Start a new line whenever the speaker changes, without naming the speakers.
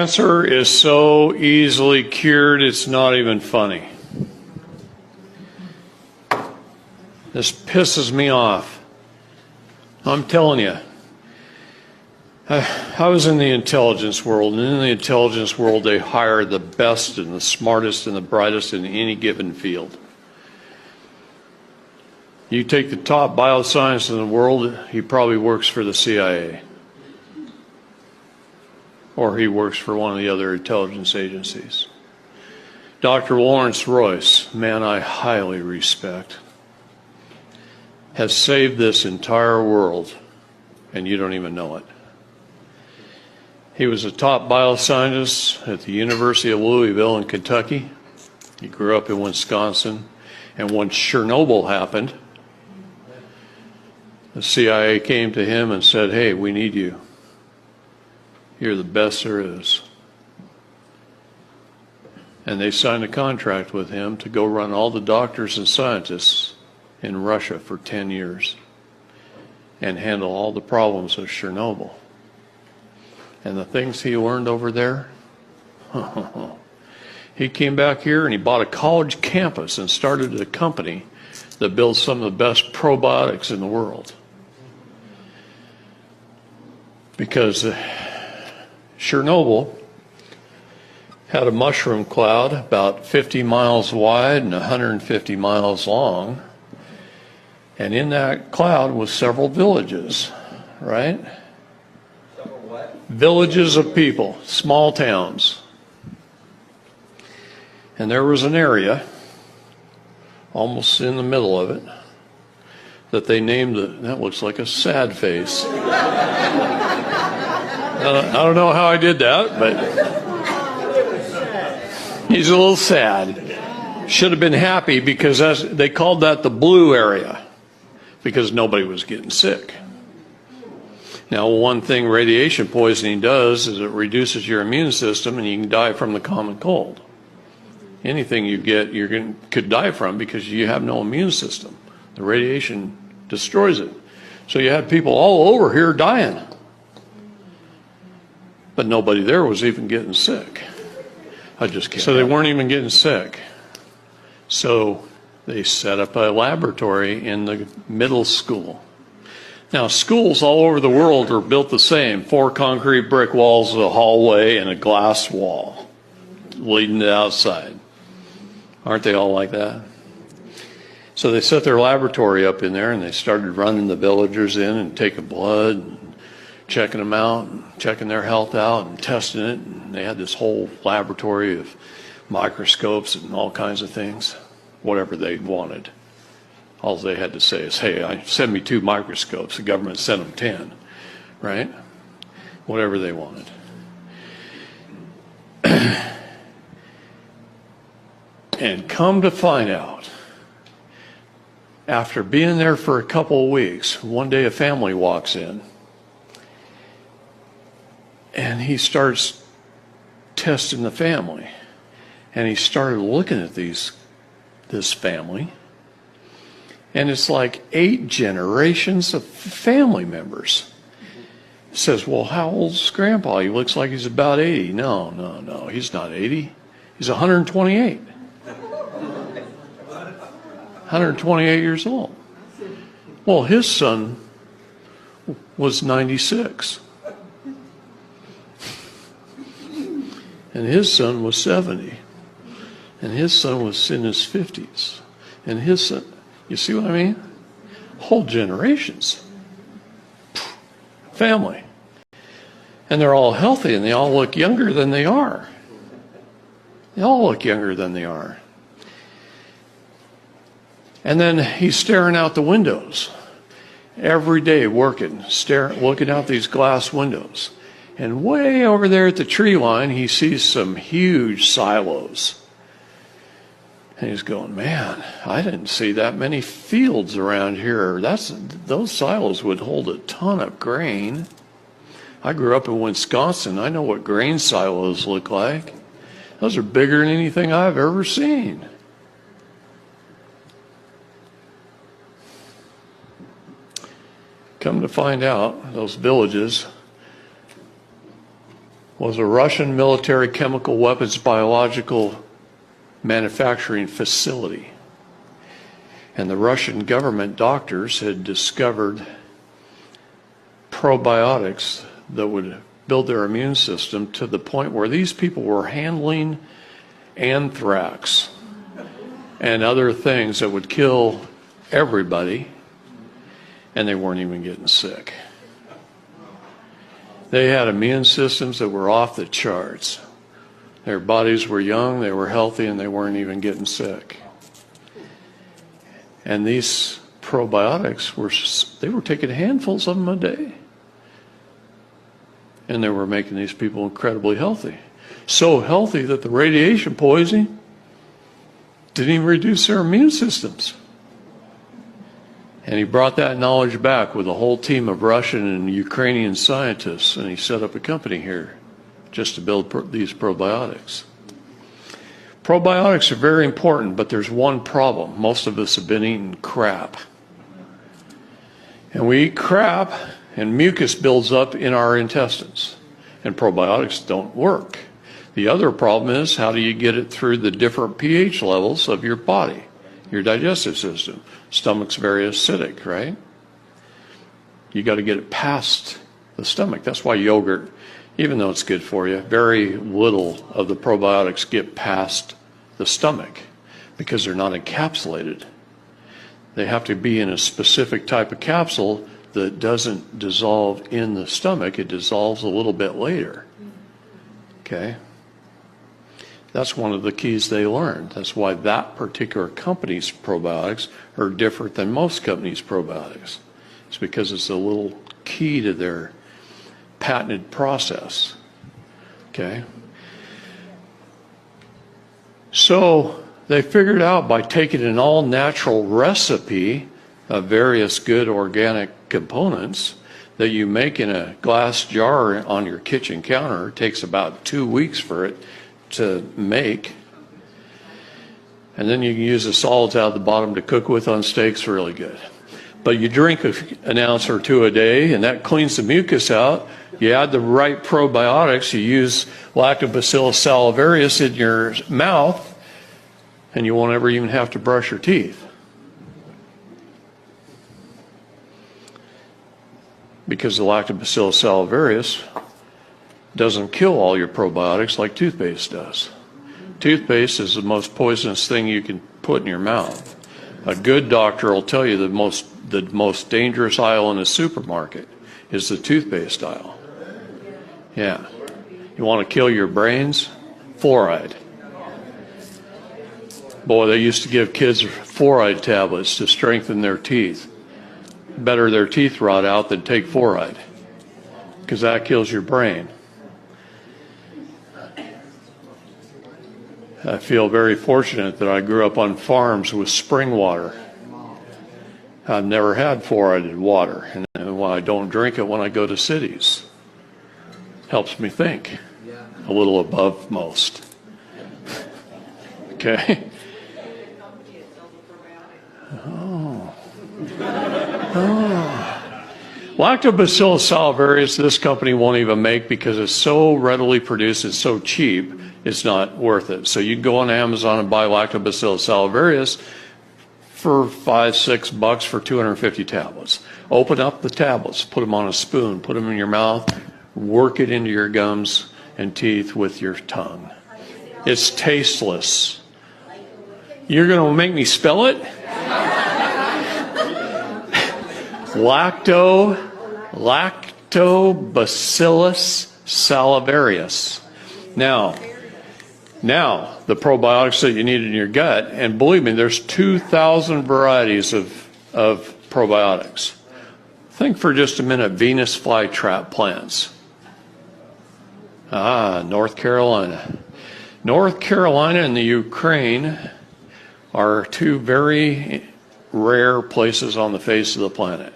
Cancer is so easily cured, it's not even funny. This pisses me off. I'm telling you. I was in the intelligence world, and in the intelligence world, they hire the best and the smartest and the brightest in any given field. You take the top bioscientist in the world, he probably works for the CIA. Or he works for one of the other intelligence agencies. Dr. Lawrence Royce, man I highly respect, has saved this entire world, and you don't even know it. He was a top bioscientist at the University of Louisville in Kentucky. He grew up in Wisconsin, and when Chernobyl happened, the CIA came to him and said, "Hey, we need you. You're the best there is." And they signed a contract with him to go run all the doctors and scientists in Russia for 10 years and handle all the problems of Chernobyl. And the things he learned over there, he came back here and he bought a college campus and started a company that builds some of the best probiotics in the world. Because Chernobyl had a mushroom cloud about 50 miles wide and 150 miles long. And in that cloud was several villages, right?
Several what?
Villages of people, small towns. And there was an area, almost in the middle of it, that they named that looks like a sad face. I don't know how I did that, but he's a little sad. Should have been happy because they called that the blue area because nobody was getting sick. Now, one thing radiation poisoning does is it reduces your immune system and you can die from the common cold. Anything you get, could die from because you have no immune system. The radiation destroys it. So you had people all over here dying. But nobody there was even getting sick. So they weren't even getting sick. So they set up a laboratory in the middle school. Now, schools all over the world are built the same. 4 concrete brick walls, a hallway, and a glass wall leading to outside. Aren't they all like that? So they set their laboratory up in there, and they started running the villagers in and taking blood, and checking them out, and checking their health out, and testing it. And they had this whole laboratory of microscopes and all kinds of things, whatever they wanted. All they had to say is, "Hey, send me 2 microscopes." The government sent them 10, right? Whatever they wanted. And come to find out, after being there for a couple of weeks, one day a family walks in, and he starts testing the family. And he started looking at this family, and it's like 8 generations of family members. He says, "Well, how old's Grandpa? He looks like he's about 80. No, he's not 80. He's 128. 128 years old. Well, his son was 96. And his son was 70. And his son was in his 50s. And his son, you see what I mean? Whole generations. Family. And they're all healthy and they all look younger than they are. They all look younger than they are. And then he's staring out the windows every day working, looking out these glass windows. And way over there at the tree line, he sees some huge silos. And he's going, "Man, I didn't see that many fields around here. Those silos would hold a ton of grain. I grew up in Wisconsin. I know what grain silos look like. Those are bigger than anything I've ever seen." Come to find out, those villages was a Russian military chemical weapons biological manufacturing facility. And the Russian government doctors had discovered probiotics that would build their immune system to the point where these people were handling anthrax and other things that would kill everybody, and they weren't even getting sick. They had immune systems that were off the charts. Their bodies were young, they were healthy, and they weren't even getting sick. And these probiotics they were taking handfuls of them a day. And they were making these people incredibly healthy. So healthy that the radiation poisoning didn't even reduce their immune systems. And he brought that knowledge back with a whole team of Russian and Ukrainian scientists, and he set up a company here just to build these probiotics. Probiotics are very important, but there's one problem. Most of us have been eating crap. And we eat crap, and mucus builds up in our intestines, and probiotics don't work. The other problem is, how do you get it through the different pH levels of your body, your digestive system? Stomach's very acidic, right? You got to get it past the stomach. That's why yogurt, even though it's good for you, very little of the probiotics get past the stomach because they're not encapsulated. They have to be in a specific type of capsule that doesn't dissolve in the stomach. It dissolves a little bit later. Okay? That's one of the keys they learned. That's why that particular company's probiotics are different than most companies' probiotics. It's because it's a little key to their patented process. Okay? So they figured out by taking an all-natural recipe of various good organic components that you make in a glass jar on your kitchen counter. It takes about 2 weeks for it to make. And then you can use the solids out of the bottom to cook with on steaks really good. But you drink an ounce or two a day, and that cleans the mucus out. You add the right probiotics. You use Lactobacillus salivarius in your mouth, and you won't ever even have to brush your teeth. Because the Lactobacillus salivarius doesn't kill all your probiotics like toothpaste does. Toothpaste is the most poisonous thing you can put in your mouth. A good doctor will tell you the most dangerous aisle in a supermarket is the toothpaste aisle. Yeah. You want to kill your brains? Fluoride. Boy, they used to give kids fluoride tablets to strengthen their teeth. Better their teeth rot out than take fluoride, because that kills your brain. I feel very fortunate that I grew up on farms with spring water. I've never had fluoridated water, and when I don't drink it when I go to cities. Helps me think a little above most. Okay? Oh. Lactobacillus salivarius, this company won't even make because it's so readily produced, it's so cheap, it's not worth it. So you can go on Amazon and buy Lactobacillus salivarius for $5-6 for 250 tablets. Open up the tablets, put them on a spoon, put them in your mouth, work it into your gums and teeth with your tongue. It's tasteless. You're going to make me spell it? Lactobacillus salivarius. Now, the probiotics that you need in your gut, and believe me, there's 2,000 varieties of probiotics. Think for just a minute, Venus flytrap plants. North Carolina. North Carolina and the Ukraine are two very rare places on the face of the planet.